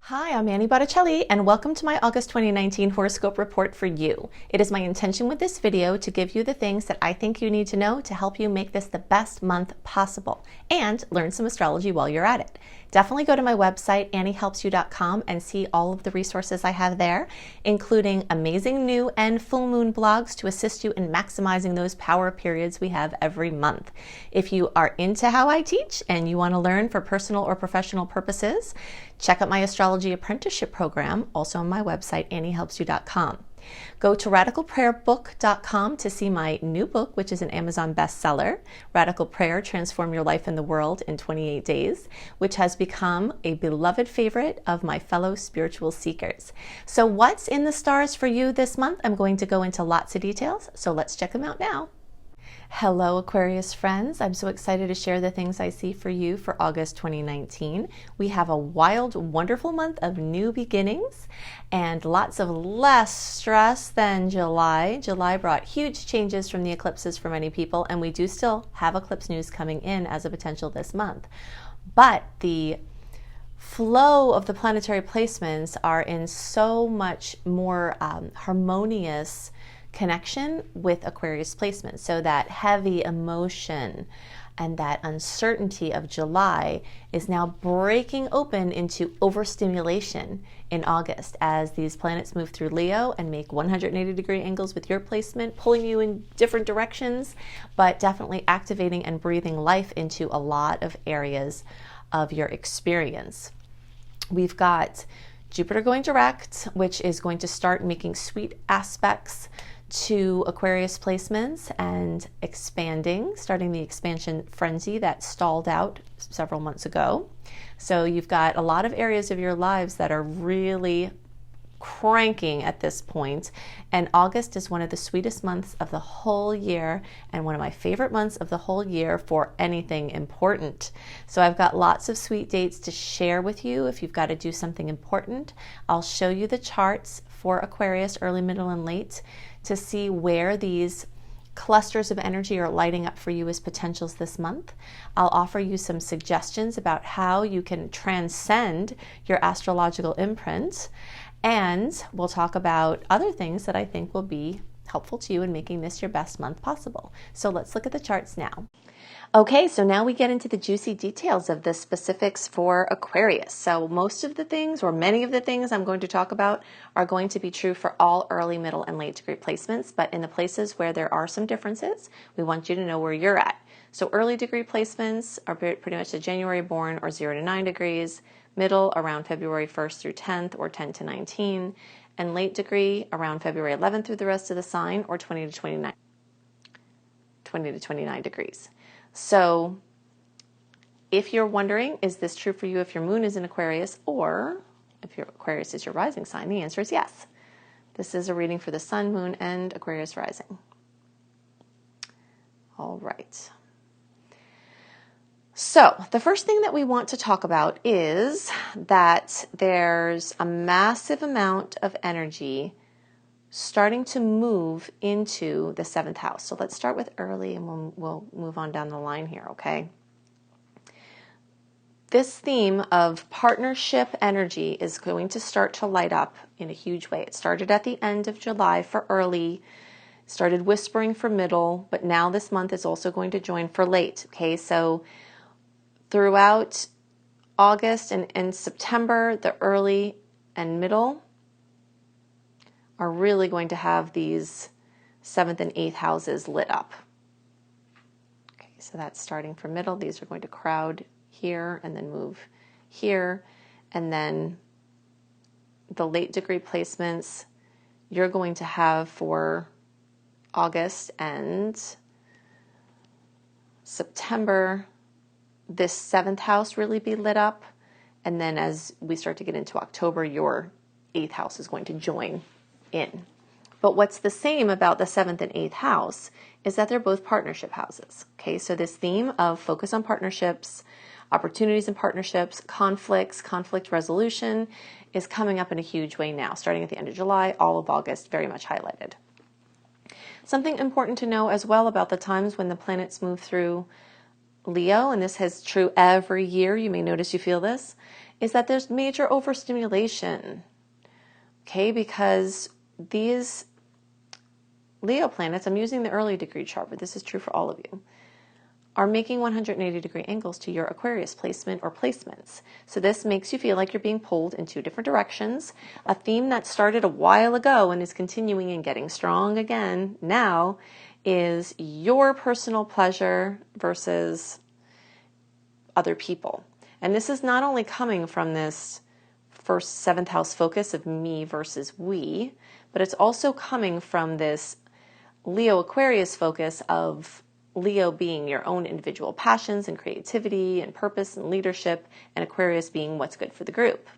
Hi, I'm Annie Botticelli, and welcome to my August 2019 horoscope report for you. It is my intention with this video to give you the things that I think you need to know to help you make this the best month possible and learn some astrology while you're at it. Definitely go to my website, anniehelpsyou.com, and see all of the resources I have there, including amazing new and full moon blogs to assist you in maximizing those power periods we have every month. If you are into how I teach and you want to learn for personal or professional purposes, check out my astrology apprenticeship program, also on my website, anniehelpsyou.com. Go to radicalprayerbook.com to see my new book, which is an Amazon bestseller, Radical Prayer, Transform Your Life and the World in 28 Days, which has become a beloved favorite of my fellow spiritual seekers. So what's in the stars for you this month? I'm going to go into lots of details, so let's check them out now. Hello Aquarius friends, I'm so excited to share the things I see for you for August 2019. We have a wild, wonderful month of new beginnings and lots of less stress than July. July brought huge changes from the eclipses for many people, and we do still have eclipse news coming in as a potential this month. But the flow of the planetary placements are in so much more harmonious connection with Aquarius placement. So that heavy emotion and that uncertainty of July is now breaking open into overstimulation in August as these planets move through Leo and make 180-degree angles with your placement, pulling you in different directions, but definitely activating and breathing life into a lot of areas of your experience. We've got Jupiter going direct, which is going to start making sweet aspects to Aquarius placements and expanding, starting the expansion frenzy that stalled out several months ago. So you've got a lot of areas of your lives that are really cranking at this point, and August is one of the sweetest months of the whole year and one of my favorite months of the whole year for anything important. So I've got lots of sweet dates to share with you. If you've got to do something important, I'll show you the charts for Aquarius early, middle, and late to see where these clusters of energy are lighting up for you as potentials this month. I'll offer you some suggestions about how you can transcend your astrological imprint, and we'll talk about other things that I think will be helpful to you in making this your best month possible. So let's look at the charts now. Okay, so now we get into the juicy details of the specifics for Aquarius. So most of the things, or many of the things I'm going to talk about, are going to be true for all early, middle, and late degree placements, but in the places where there are some differences, we want you to know where you're at. So early degree placements are pretty much the January born, or 0 to 9 degrees, middle around February 1st through 10th, or 10 to 19, and late degree around February 11th through the rest of the sign, or 20 to 29 degrees. So if you're wondering, is this true for you if your moon is in Aquarius, or if your Aquarius is your rising sign, the answer is yes. This is a reading for the sun, moon, and Aquarius rising. All right. So the first thing that we want to talk about is that there's a massive amount of energy starting to move into the 7th house. So let's start with early, and we'll move on down the line here, okay? This theme of partnership energy is going to start to light up in a huge way. It started at the end of July for early, started whispering for middle, but now this month is also going to join for late, okay? So throughout August and September, the early and middle are really going to have these 7th and 8th houses lit up. Okay, so that's starting from middle. These are going to crowd here and then move here. And then the late degree placements you're going to have for August and September, this 7th house really be lit up. And then as we start to get into October, your 8th house is going to join in. But what's the same about the 7th and 8th house is that they're both partnership houses. Okay, so this theme of focus on partnerships, opportunities in partnerships, conflicts, conflict resolution is coming up in a huge way now, starting at the end of July, all of August, very much highlighted. Something important to know as well about the times when the planets move through Leo, and this is true every year, you may notice you feel this, is that there's major overstimulation, okay? Because these Leo planets, I'm using the early degree chart, but this is true for all of you, are making 180-degree angles to your Aquarius placement or placements. So this makes you feel like you're being pulled in two different directions. A theme that started a while ago and is continuing and getting strong again now is your personal pleasure versus other people. And this is not only coming from this first seventh house focus of me versus we, but it's also coming from this Leo Aquarius focus of Leo being your own individual passions and creativity and purpose and leadership, and Aquarius being what's good for the group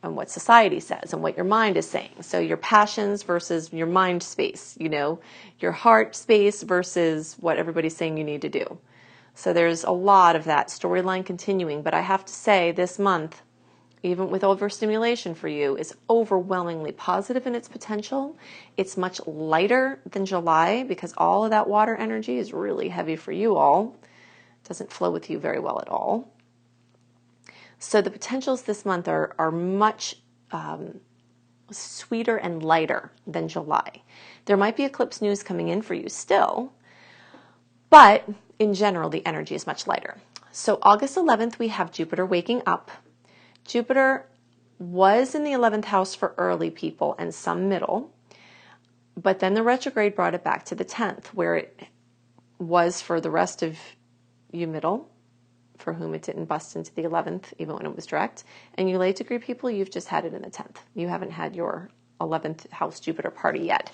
and what society says and what your mind is saying. So your passions versus your mind space, you know, your heart space versus what everybody's saying you need to do. So there's a lot of that storyline continuing, but I have to say this month, even with overstimulation for you, is overwhelmingly positive in its potential. It's much lighter than July because all of that water energy is really heavy for you all. It doesn't flow with you very well at all. So the potentials this month are much sweeter and lighter than July. There might be eclipse news coming in for you still, but in general, the energy is much lighter. So August 11th, we have Jupiter waking up. Jupiter was in the 11th house for early people and some middle, but then the retrograde brought it back to the 10th, where it was for the rest of you middle, for whom it didn't bust into the 11th, even when it was direct. And you late degree people, you've just had it in the 10th. You haven't had your 11th house Jupiter party yet.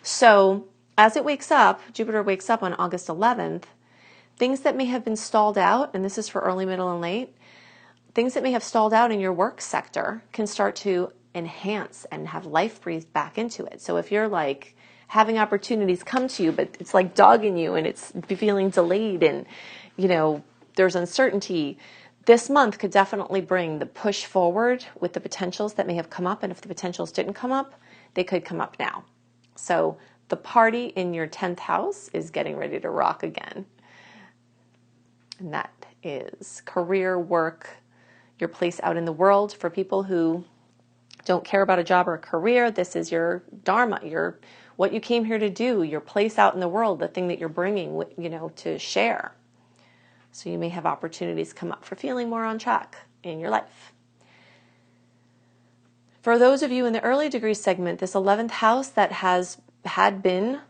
So as it wakes up, Jupiter wakes up on August 11th, things that may have been stalled out, and this is for early, middle, and late, things that may have stalled out in your work sector can start to enhance and have life breathed back into it. So if you're like having opportunities come to you, but it's like dogging you and it's feeling delayed and, you know, there's uncertainty, this month could definitely bring the push forward with the potentials that may have come up. And if the potentials didn't come up, they could come up now. So the party in your 10th house is getting ready to rock again. And that is career, work, your place out in the world. For people who don't care about a job or a career, this is your dharma, your what you came here to do, your place out in the world, the thing that you're bringing, you know, to share. So you may have opportunities come up for feeling more on track in your life. For those of you in the early degree segment, this 11th house that had been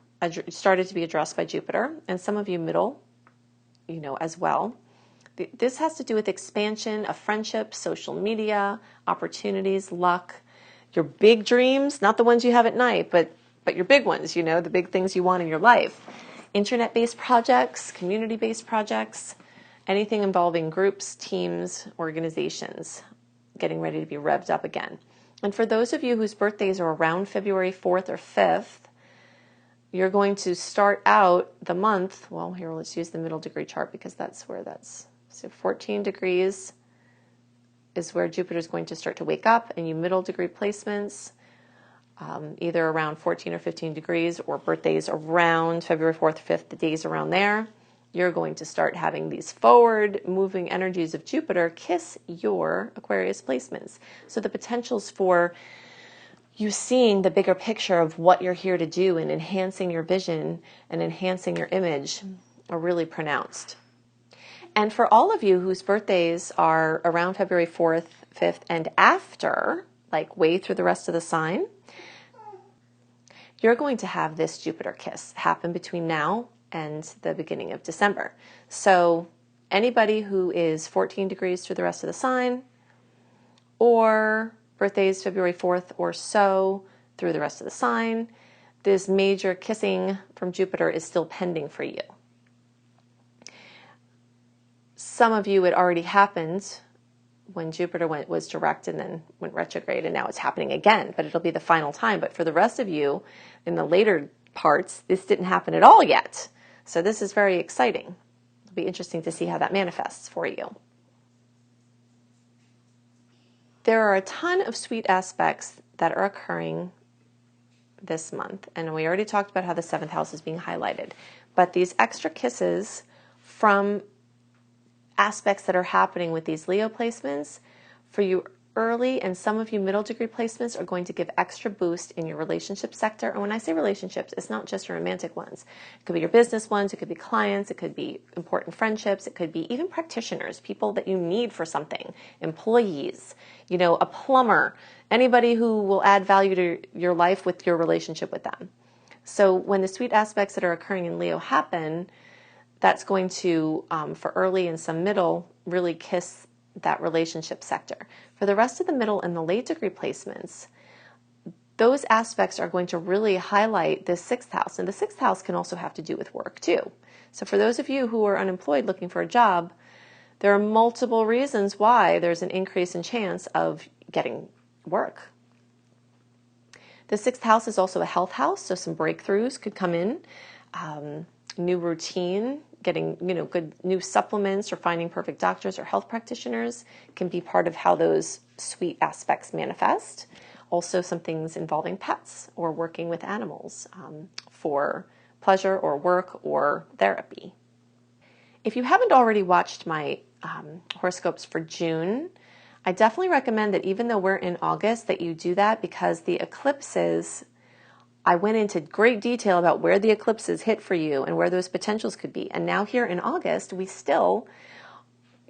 started to be addressed by Jupiter, and some of you middle, you know, as well. This has to do with expansion of friendships, social media, opportunities, luck, your big dreams, not the ones you have at night, but your big ones, you know, the big things you want in your life. Internet-based projects, community-based projects, anything involving groups, teams, organizations, getting ready to be revved up again. And for those of you whose birthdays are around February 4th or 5th, you're going to start out the month, well, here, let's use the middle degree chart because that's where that's. So 14 degrees is where Jupiter is going to start to wake up, and you middle degree placements, either around 14 or 15 degrees, or birthdays around February 4th, 5th, the days around there, you're going to start having these forward moving energies of Jupiter kiss your Aquarius placements. So the potentials for you seeing the bigger picture of what you're here to do and enhancing your vision and enhancing your image are really pronounced. And for all of you whose birthdays are around February 4th, 5th, and after, like way through the rest of the sign, you're going to have this Jupiter kiss happen between now and the beginning of December. So anybody who is 14 degrees through the rest of the sign, or birthdays February 4th or so through the rest of the sign, this major kissing from Jupiter is still pending for you. Some of you, it already happened when Jupiter was direct and then went retrograde, and now it's happening again, but it'll be the final time. But for the rest of you in the later parts, this didn't happen at all yet. So this is very exciting. It'll be interesting to see how that manifests for you. There are a ton of sweet aspects that are occurring this month, and we already talked about how the 7th house is being highlighted. But these extra kisses from aspects that are happening with these Leo placements, for you early and some of you middle degree placements are going to give extra boost in your relationship sector. And when I say relationships, it's not just your romantic ones. It could be your business ones, it could be clients, it could be important friendships, it could be even practitioners, people that you need for something, employees, you know, a plumber, anybody who will add value to your life with your relationship with them. So when the sweet aspects that are occurring in Leo happen, that's going to, for early and some middle, really kiss that relationship sector. For the rest of the middle and the late degree placements, those aspects are going to really highlight this 6th house. And the 6th house can also have to do with work too. So for those of you who are unemployed looking for a job, there are multiple reasons why there's an increase in chance of getting work. The 6th house is also a health house, so some breakthroughs could come in. New routine, getting, you know, good new supplements or finding perfect doctors or health practitioners can be part of how those sweet aspects manifest. Also some things involving pets or working with animals for pleasure or work or therapy. If you haven't already watched my horoscopes for June, I definitely recommend that even though we're in August that you do that, because the eclipses, I went into great detail about where the eclipses hit for you and where those potentials could be. And now here in August, we still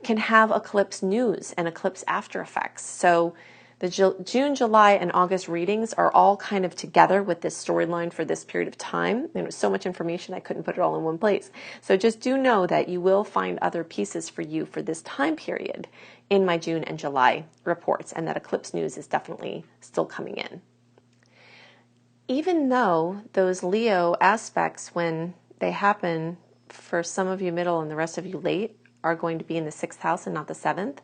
can have eclipse news and eclipse after effects. So the June, July, and August readings are all kind of together with this storyline for this period of time. And it was so much information, I couldn't put it all in one place. So just do know that you will find other pieces for you for this time period in my June and July reports, and that eclipse news is definitely still coming in. Even though those Leo aspects, when they happen for some of you middle and the rest of you late, are going to be in the 6th house and not the 7th,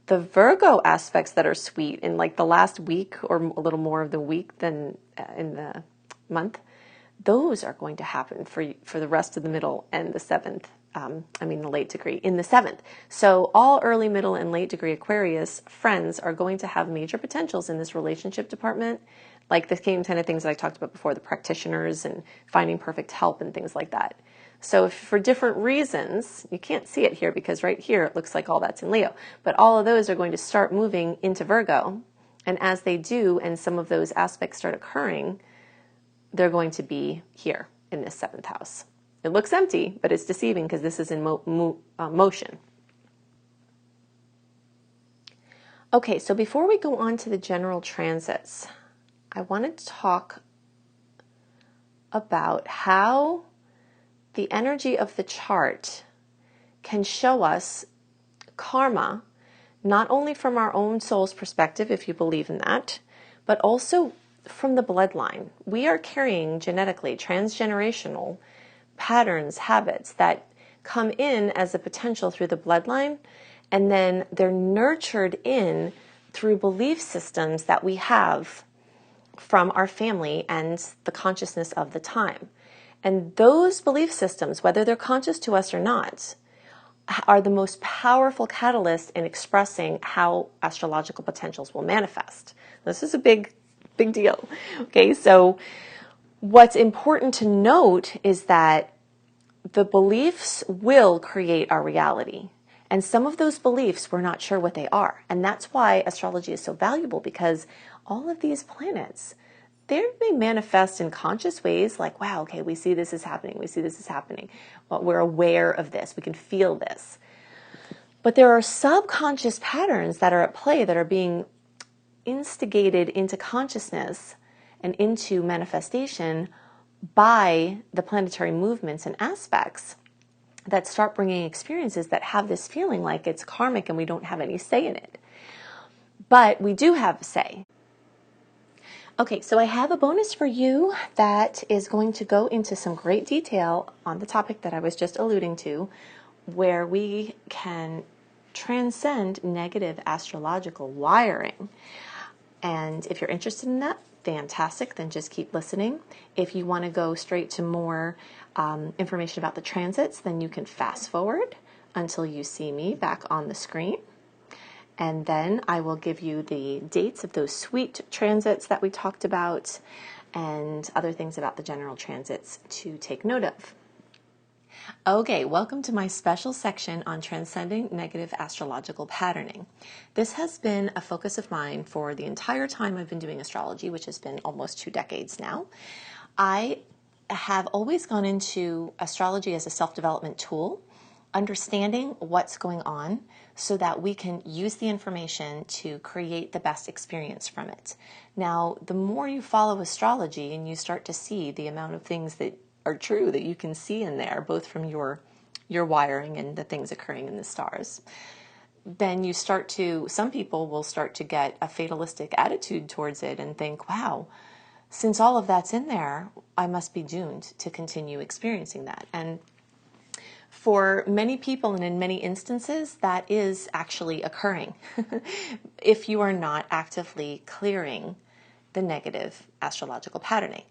the Virgo aspects that are sweet in like the last week or a little more of the week than in the month, those are going to happen for the rest of the middle and the 7th. The late degree in the 7th. So all early, middle, and late degree Aquarius friends are going to have major potentials in this relationship department, like the same kind of things that I talked about before, the practitioners and finding perfect help and things like that. So if for different reasons, you can't see it here because right here it looks like all that's in Leo, but all of those are going to start moving into Virgo. And as they do, and some of those aspects start occurring, they're going to be here in this 7th house. It looks empty, but it's deceiving because this is in motion. Okay, so before we go on to the general transits, I wanted to talk about how the energy of the chart can show us karma, not only from our own soul's perspective, if you believe in that, but also from the bloodline. We are carrying genetically transgenerational patterns, habits that come in as a potential through the bloodline, and then they're nurtured in through belief systems that we have from our family and the consciousness of the time. And those belief systems, whether they're conscious to us or not, are the most powerful catalyst in expressing how astrological potentials will manifest. This is a big deal. Okay, so what's important to note is that the beliefs will create our reality. And some of those beliefs, we're not sure what they are. And that's why astrology is so valuable, because all of these planets, they may manifest in conscious ways, like, wow, okay, we see this is happening, we see this is happening. Well, we're aware of this, we can feel this. But there are subconscious patterns that are at play that are being instigated into consciousness and into manifestation by the planetary movements and aspects that start bringing experiences that have this feeling like it's karmic and we don't have any say in it. But we do have a say. Okay, so I have a bonus for you that is going to go into some great detail on the topic that I was just alluding to, where we can transcend negative astrological wiring. And if you're interested in that, fantastic, then just keep listening. If you want to go straight to more information about the transits, then you can fast forward until you see me back on the screen. And then I will give you the dates of those sweet transits that we talked about and other things about the general transits to take note of. Okay, welcome to my special section on transcending negative astrological patterning. This has been a focus of mine for the entire time I've been doing astrology, which has been almost 2 decades now. I have always gone into astrology as a self-development tool, understanding what's going on so that we can use the information to create the best experience from it. Now, the more you follow astrology and you start to see the amount of things that are true that you can see in there, both from your wiring and the things occurring in the stars, then you start to, some people will start to get a fatalistic attitude towards it and think, wow, since all of that's in there, I must be doomed to continue experiencing that. And for many people and in many instances, that is actually occurring if you are not actively clearing the negative astrological patterning.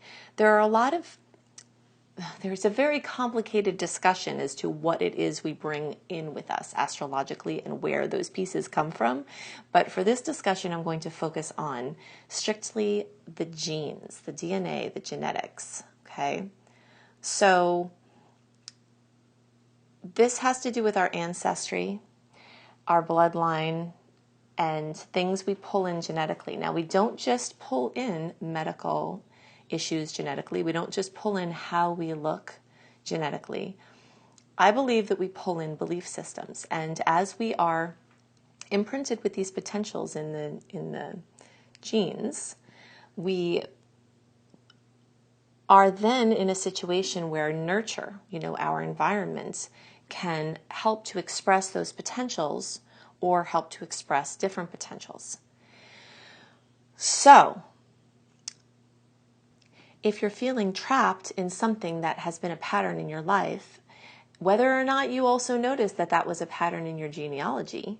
There's a very complicated discussion as to what it is we bring in with us astrologically and where those pieces come from. But for this discussion, I'm going to focus on strictly the genes, the DNA, the genetics, okay? So this has to do with our ancestry, our bloodline, and things we pull in genetically. Now, we don't just pull in medical issues genetically. We don't just pull in how we look genetically. I believe that we pull in belief systems, and as we are imprinted with these potentials in the genes, we are then in a situation where nurture, our environment, can help to express those potentials or help to express different potentials. So, if you're feeling trapped in something that has been a pattern in your life, whether or not you also notice that that was a pattern in your genealogy,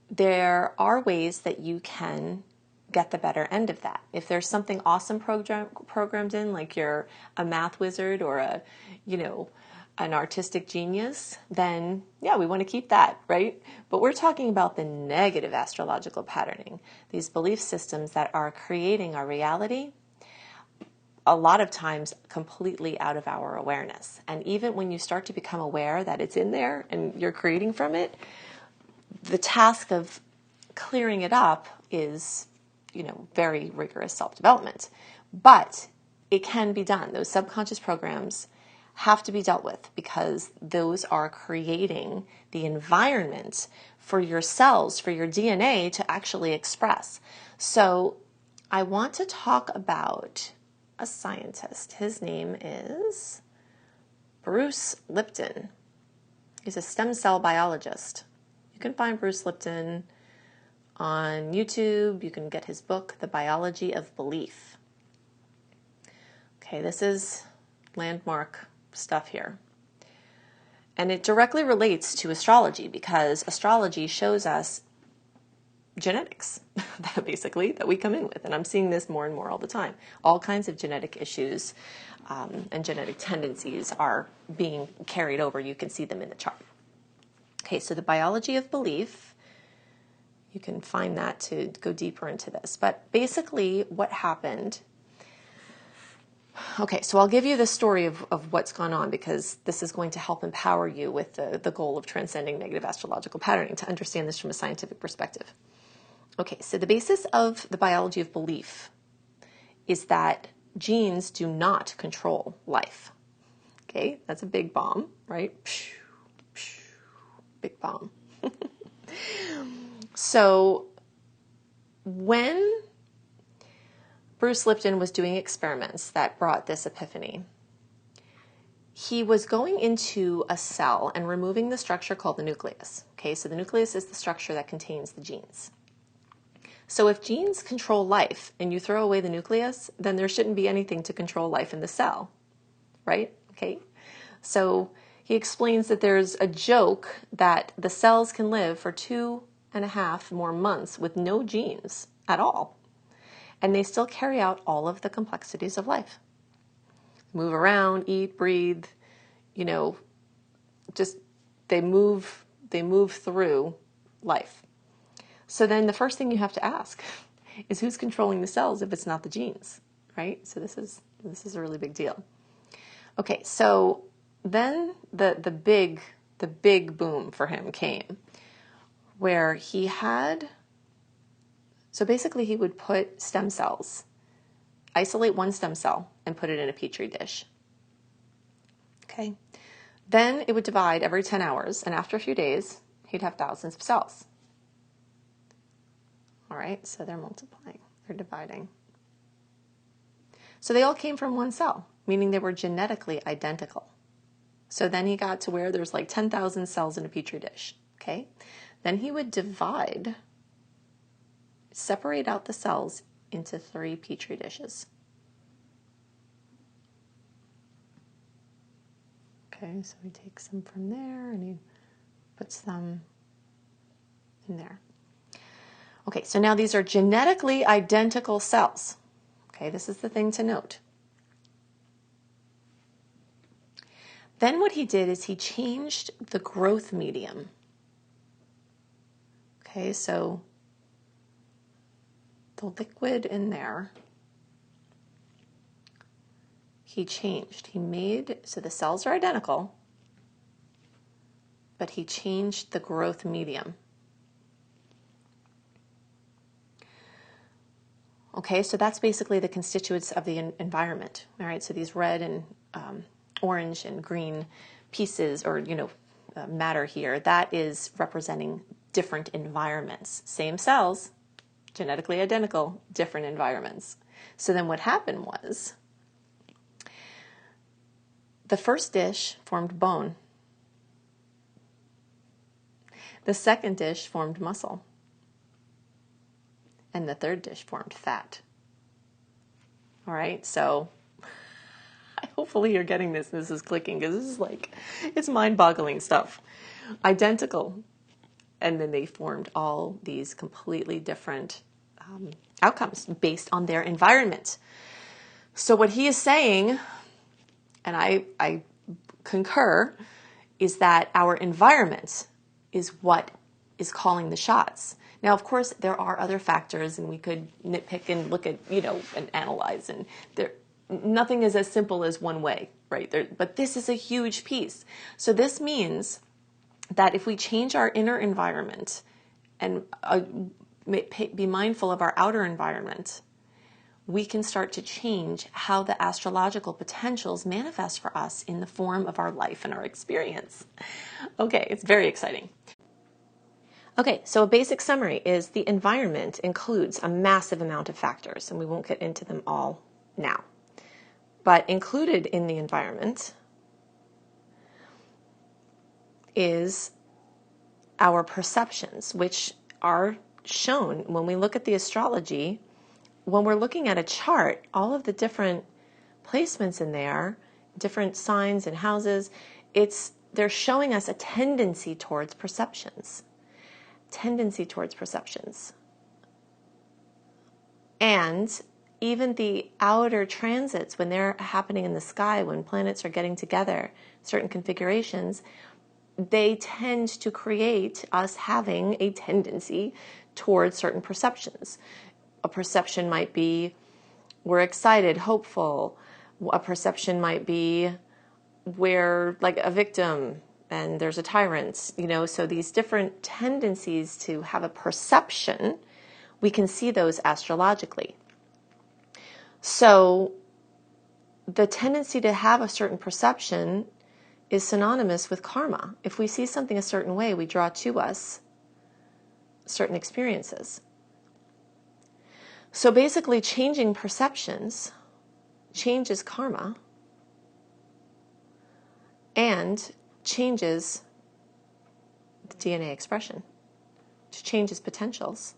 there are ways that you can get the better end of that. If there's something awesome programmed in, like you're a math wizard or an artistic genius, then yeah, we want to keep that, right? But we're talking about the negative astrological patterning, these belief systems that are creating our reality, a lot of times completely out of our awareness. And even when you start to become aware that it's in there and you're creating from it, the task of clearing it up is, very rigorous self-development. But it can be done. Those subconscious programs have to be dealt with because those are creating the environment for your cells, for your DNA to actually express. So I want to talk about a scientist. His name is Bruce Lipton. He's a stem cell biologist. You can find Bruce Lipton on YouTube. You can get his book, The Biology of Belief. Okay, this is landmark stuff here. And it directly relates to astrology because astrology shows us genetics, that we come in with. And I'm seeing this more and more all the time. All kinds of genetic issues and genetic tendencies are being carried over. You can see them in the chart. Okay, so the biology of belief, you can find that to go deeper into this. But basically what happened, okay, so I'll give you the story of what's gone on because this is going to help empower you with the goal of transcending negative astrological patterning to understand this from a scientific perspective. Okay, so the basis of the biology of belief is that genes do not control life. Okay, that's a big bomb, right? Big bomb. So when Bruce Lipton was doing experiments that brought this epiphany, he was going into a cell and removing the structure called the nucleus. Okay, so the nucleus is the structure that contains the genes. So if genes control life and you throw away the nucleus, then there shouldn't be anything to control life in the cell, right? Okay. So he explains that there's a joke that the cells can live for 2.5 more months with no genes at all. And they still carry out all of the complexities of life. Move around, eat, breathe, just they move through life. So then the first thing you have to ask is who's controlling the cells if it's not the genes, right? So this is a really big deal. Okay, so then the big boom for him came, where he had, so basically he would put stem cells, isolate one stem cell and put it in a petri dish. Okay. Then it would divide every 10 hours, and after a few days, he'd have thousands of cells. All right, so they're multiplying, they're dividing. So they all came from one cell, meaning they were genetically identical. So then he got to where there's like 10,000 cells in a petri dish, okay? Then he would divide, separate out the cells into 3 petri dishes. Okay, so he takes them from there and he puts them in there. Okay, so now these are genetically identical cells. Okay, this is the thing to note. Then what he did is he changed the growth medium. Okay, so the liquid in there, he changed. He made, so the cells are identical, but he changed the growth medium. Okay, so that's basically the constituents of the environment. All right, so these red and orange and green pieces, or matter here, that is representing different environments. Same cells, genetically identical, different environments. So then what happened was, the first dish formed bone. The second dish formed muscle. And the third dish formed fat. All right, so hopefully you're getting this. This is clicking, because this is like, it's mind-boggling stuff. Identical. And then they formed all these completely different outcomes based on their environment. So what he is saying, and I concur, is that our environment is what is calling the shots. Now, of course, there are other factors, and we could nitpick and look at, and analyze, and nothing is as simple as one way, right? But this is a huge piece. So this means that if we change our inner environment and be mindful of our outer environment, we can start to change how the astrological potentials manifest for us in the form of our life and our experience. Okay, it's very exciting. Okay, so a basic summary is the environment includes a massive amount of factors, and we won't get into them all now. But included in the environment is our perceptions, which are shown when we look at the astrology. When we're looking at a chart, all of the different placements in there, different signs and houses, they're showing us a tendency towards perceptions. And even the outer transits, when they're happening in the sky, when planets are getting together, certain configurations, they tend to create us having a tendency towards certain perceptions. A perception might be we're excited, hopeful. A perception might be we're like a victim and there's a tyrant, so these different tendencies to have a perception, we can see those astrologically. So the tendency to have a certain perception is synonymous with karma. If we see something a certain way, we draw to us certain experiences. So basically, changing perceptions changes karma and changes the DNA expression, which changes potentials,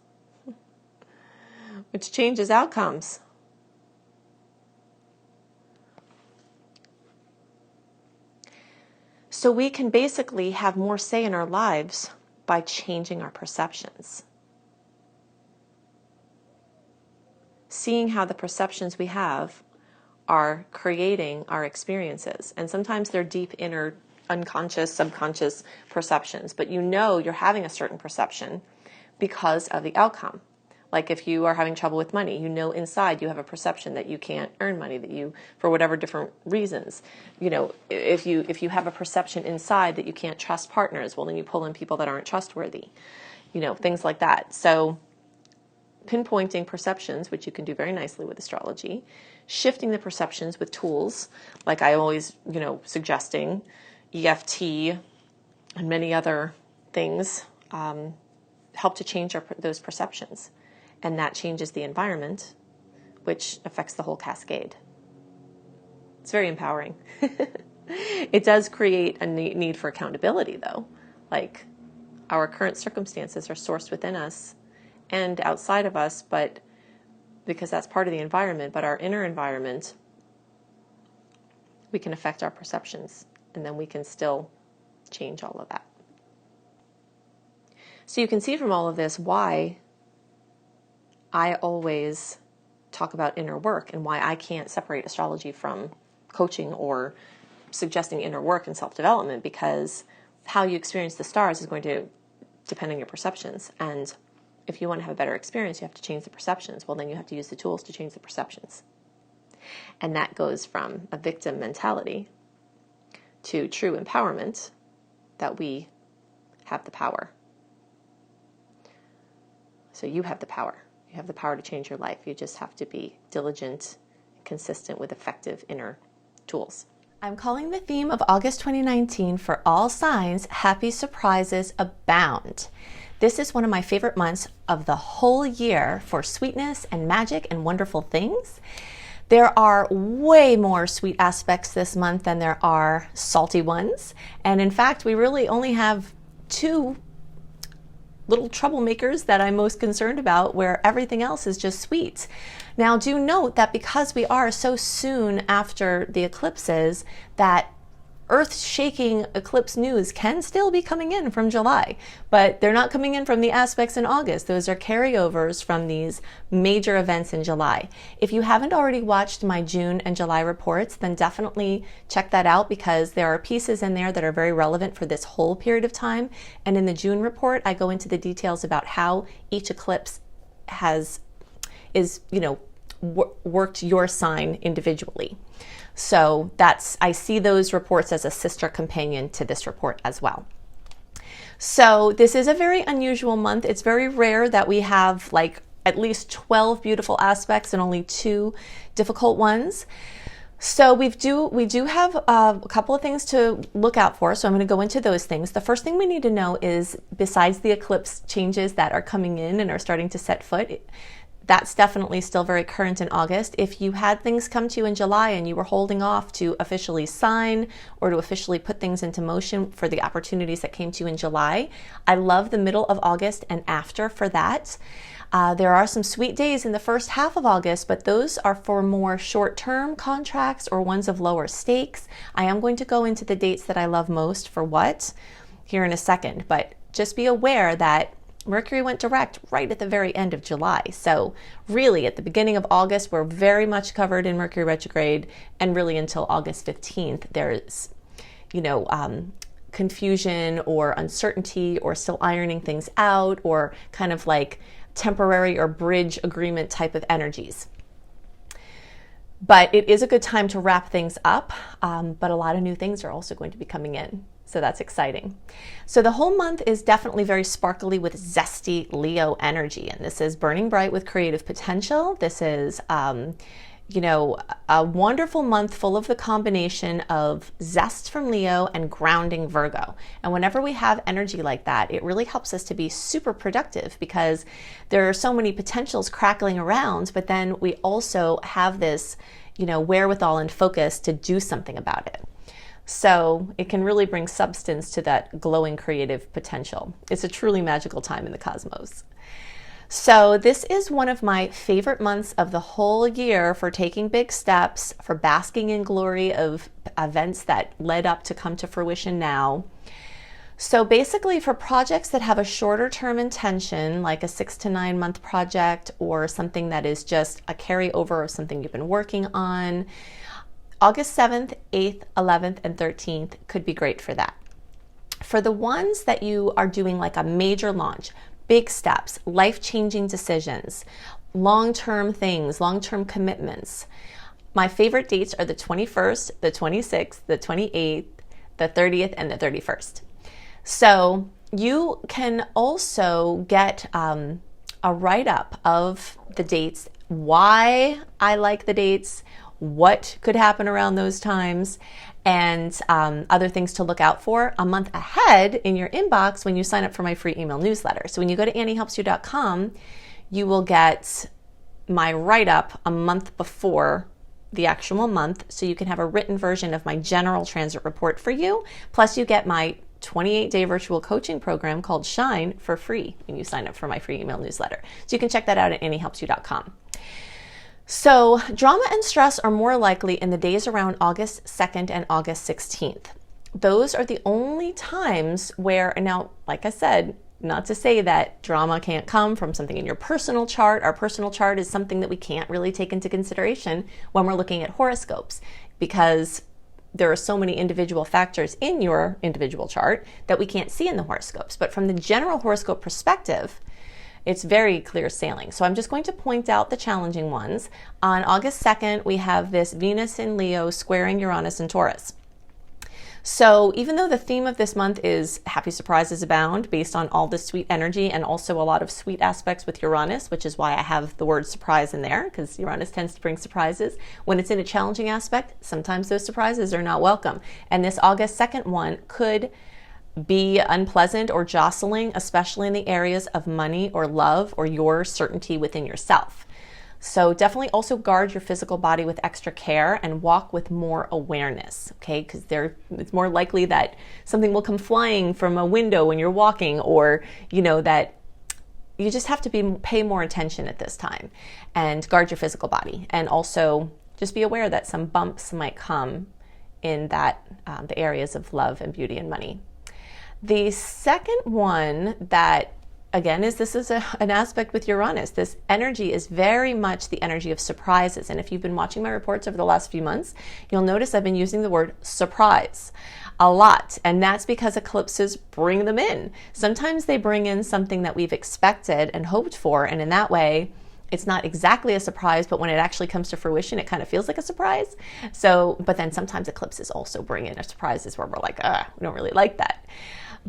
which changes outcomes. So we can basically have more say in our lives by changing our perceptions. Seeing how the perceptions we have are creating our experiences. And sometimes they're deep inner, unconscious, subconscious perceptions, but you're having a certain perception because of the outcome. Like if you are having trouble with money, you know inside you have a perception that you can't earn money, that you, for whatever different reasons, you know, if you have a perception inside that you can't trust partners, well then you pull in people that aren't trustworthy, you know, things like that. So pinpointing perceptions, which you can do very nicely with astrology, shifting the perceptions with tools, like I always, you know, suggesting EFT and many other things, help to change those perceptions. And that changes the environment, which affects the whole cascade. It's very empowering. It does create a need for accountability, though. Like, our current circumstances are sourced within us and outside of us, but because that's part of the environment, but our inner environment, we can affect our perceptions, and then we can still change all of that. So you can see from all of this why I always talk about inner work and why I can't separate astrology from coaching or suggesting inner work and self-development, because how you experience the stars is going to depend on your perceptions. And if you want to have a better experience, you have to change the perceptions. Well, then you have to use the tools to change the perceptions. And that goes from a victim mentality to true empowerment, that we have the power. So you have the power. You have the power to change your life. You just have to be diligent, consistent with effective inner tools. I'm calling the theme of August 2019 for all signs, happy surprises abound. This is one of my favorite months of the whole year for sweetness and magic and wonderful things. There are way more sweet aspects this month than there are salty ones. And in fact, we really only have two little troublemakers that I'm most concerned about, where everything else is just sweet. Now, do note that because we are so soon after the eclipses, that earth-shaking eclipse news can still be coming in from July, but they're not coming in from the aspects in August. Those are carryovers from these major events in July. If you haven't already watched my June and July reports, then definitely check that out, because there are pieces in there that are very relevant for this whole period of time. And in the June report, I go into the details about how each eclipse worked your sign individually. So I see those reports as a sister companion to this report as well. So this is a very unusual month. It's very rare that we have like at least 12 beautiful aspects and only 2 difficult ones. So we do have a couple of things to look out for. So I'm going to go into those things. The first thing we need to know is, besides the eclipse changes that are coming in and are starting to set foot, that's definitely still very current in August. If you had things come to you in July and you were holding off to officially sign or to officially put things into motion for the opportunities that came to you in July, I love the middle of August and after for that. There are some sweet days in the first half of August, but those are for more short-term contracts or ones of lower stakes. I am going to go into the dates that I love most for what here in a second, but just be aware that Mercury went direct right at the very end of July. So really at the beginning of August, we're very much covered in Mercury retrograde, and really until August 15th, there's, confusion or uncertainty or still ironing things out, or kind of like temporary or bridge agreement type of energies. But it is a good time to wrap things up, but a lot of new things are also going to be coming in. So that's exciting. So the whole month is definitely very sparkly with zesty Leo energy. And this is burning bright with creative potential. This is, a wonderful month full of the combination of zest from Leo and grounding Virgo. And whenever we have energy like that, it really helps us to be super productive, because there are so many potentials crackling around, but then we also have this, wherewithal and focus to do something about it. So it can really bring substance to that glowing creative potential. It's a truly magical time in the cosmos. So this is one of my favorite months of the whole year for taking big steps, for basking in glory of events that led up to come to fruition now. So basically for projects that have a shorter term intention, like a 6 to 9 month project, or something that is just a carryover of something you've been working on, August 7th, 8th, 11th, and 13th could be great for that. For the ones that you are doing like a major launch, big steps, life-changing decisions, long-term things, long-term commitments. My favorite dates are the 21st, the 26th, the 28th, the 30th, and the 31st. So you can also get a write-up of the dates, why I like the dates, what could happen around those times, and other things to look out for a month ahead in your inbox when you sign up for my free email newsletter. So when you go to AnnieHelpsYou.com, you will get my write-up a month before the actual month, so you can have a written version of my general transit report for you. Plus you get my 28-day virtual coaching program called Shine for free when you sign up for my free email newsletter. So you can check that out at AnnieHelpsYou.com. So drama and stress are more likely in the days around August 2nd and August 16th. Those are the only times where, now, like I said, not to say that drama can't come from something in your personal chart. Our personal chart is something that we can't really take into consideration when we're looking at horoscopes, because there are so many individual factors in your individual chart that we can't see in the horoscopes. But from the general horoscope perspective, it's very clear sailing. So I'm just going to point out the challenging ones. On August 2nd, we have this Venus in Leo squaring Uranus in Taurus. So even though the theme of this month is happy surprises abound based on all the sweet energy and also a lot of sweet aspects with Uranus, which is why I have the word surprise in there, because Uranus tends to bring surprises. When it's in a challenging aspect, sometimes those surprises are not welcome. And this August 2nd one could be unpleasant or jostling, especially in the areas of money or love or your certainty within yourself. So definitely also guard your physical body with extra care and walk with more awareness, okay? Because it's more likely that something will come flying from a window when you're walking, or, you know, that you just have to pay more attention at this time and guard your physical body. And also just be aware that some bumps might come in that the areas of love and beauty and money. The second one that, again, this is an aspect with Uranus. This energy is very much the energy of surprises. And if you've been watching my reports over the last few months, you'll notice I've been using the word surprise a lot. And that's because eclipses bring them in. Sometimes they bring in something that we've expected and hoped for. And in that way, it's not exactly a surprise, but when it actually comes to fruition, it kind of feels like a surprise. So, but then sometimes eclipses also bring in surprises where we're like, we don't really like that.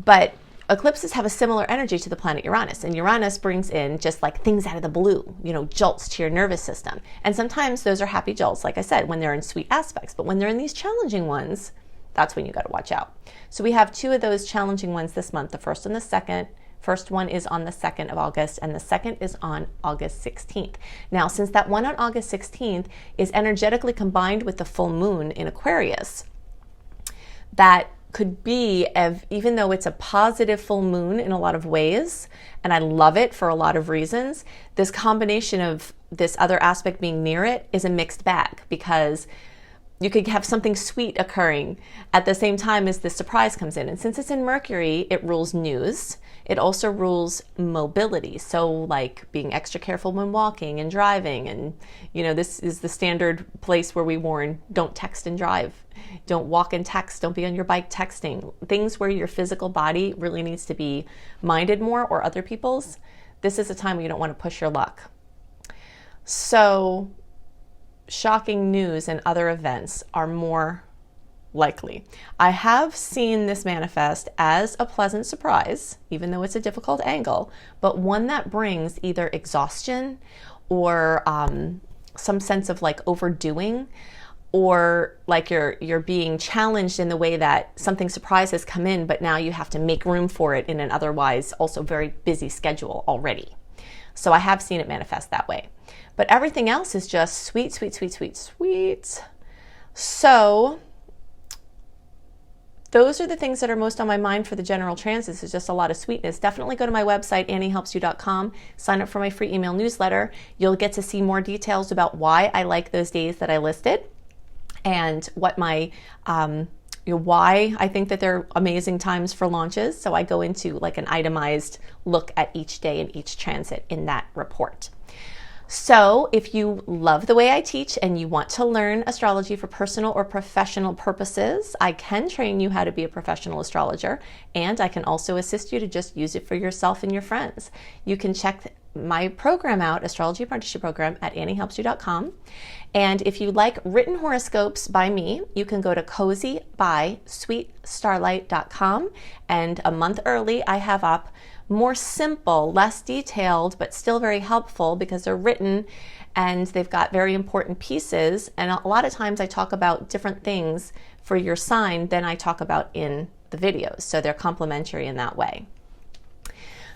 But eclipses have a similar energy to the planet Uranus, and Uranus brings in just like things out of the blue, you know, jolts to your nervous system. And sometimes those are happy jolts, like I said, when they're in sweet aspects, but when they're in these challenging ones, that's when you got to watch out. So we have two of those challenging ones this month, the first and the second. First one is on the 2nd of August, and the second is on August 16th. Now, since that one on August 16th is energetically combined with the full moon in Aquarius, that could be, even though it's a positive full moon in a lot of ways, and I love it for a lot of reasons, this combination of this other aspect being near it is a mixed bag, because you could have something sweet occurring at the same time as the surprise comes in. And since it's in Mercury, it rules news. It also rules mobility. So like being extra careful when walking and driving. And, you know, this is the standard place where we warn, don't text and drive. Don't walk and text. Don't be on your bike texting. Things where your physical body really needs to be minded more, or other people's. This is a time where you don't want to push your luck. So shocking news and other events are more likely. I have seen this manifest as a pleasant surprise, even though it's a difficult angle, but one that brings either exhaustion or some sense of like overdoing, or like you're being challenged in the way that something surprise has come in, but now you have to make room for it in an otherwise also very busy schedule already. So I have seen it manifest that way. But everything else is just sweet, sweet, sweet, sweet, sweet. So those are the things that are most on my mind for the general transits, is just a lot of sweetness. Definitely go to my website, AnnieHelpsYou.com, sign up for my free email newsletter. You'll get to see more details about why I like those days that I listed, and what my why I think that they're amazing times for launches. So I go into like an itemized look at each day and each transit in that report. So if you love the way I teach and you want to learn astrology for personal or professional purposes, I can train you how to be a professional astrologer, and I can also assist you to just use it for yourself and your friends. You can check my program out, Astrology Apprenticeship Program, at anniehelpsyou.com. And if you like written horoscopes by me, you can go to cozybysweetstarlight.com, and a month early I have up more simple, less detailed, but still very helpful because they're written and they've got very important pieces. And a lot of times I talk about different things for your sign than I talk about in the videos. So they're complementary in that way.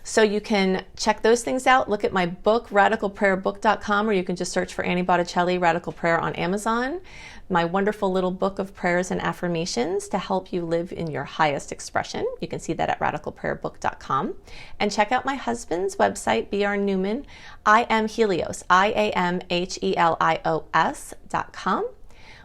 So you can check those things out. Look at my book, radicalprayerbook.com, or you can just search for Annie Botticelli, Radical Prayer on Amazon. My wonderful little book of prayers and affirmations to help you live in your highest expression. You can see that at radicalprayerbook.com. And check out my husband's website, B.R. Newman, I Am Helios, IAMHELIOS.com,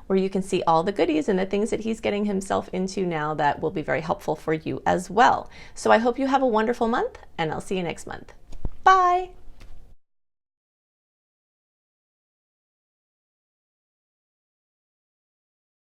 where you can see all the goodies and the things that he's getting himself into now that will be very helpful for you as well. So I hope you have a wonderful month, and I'll see you next month. Bye!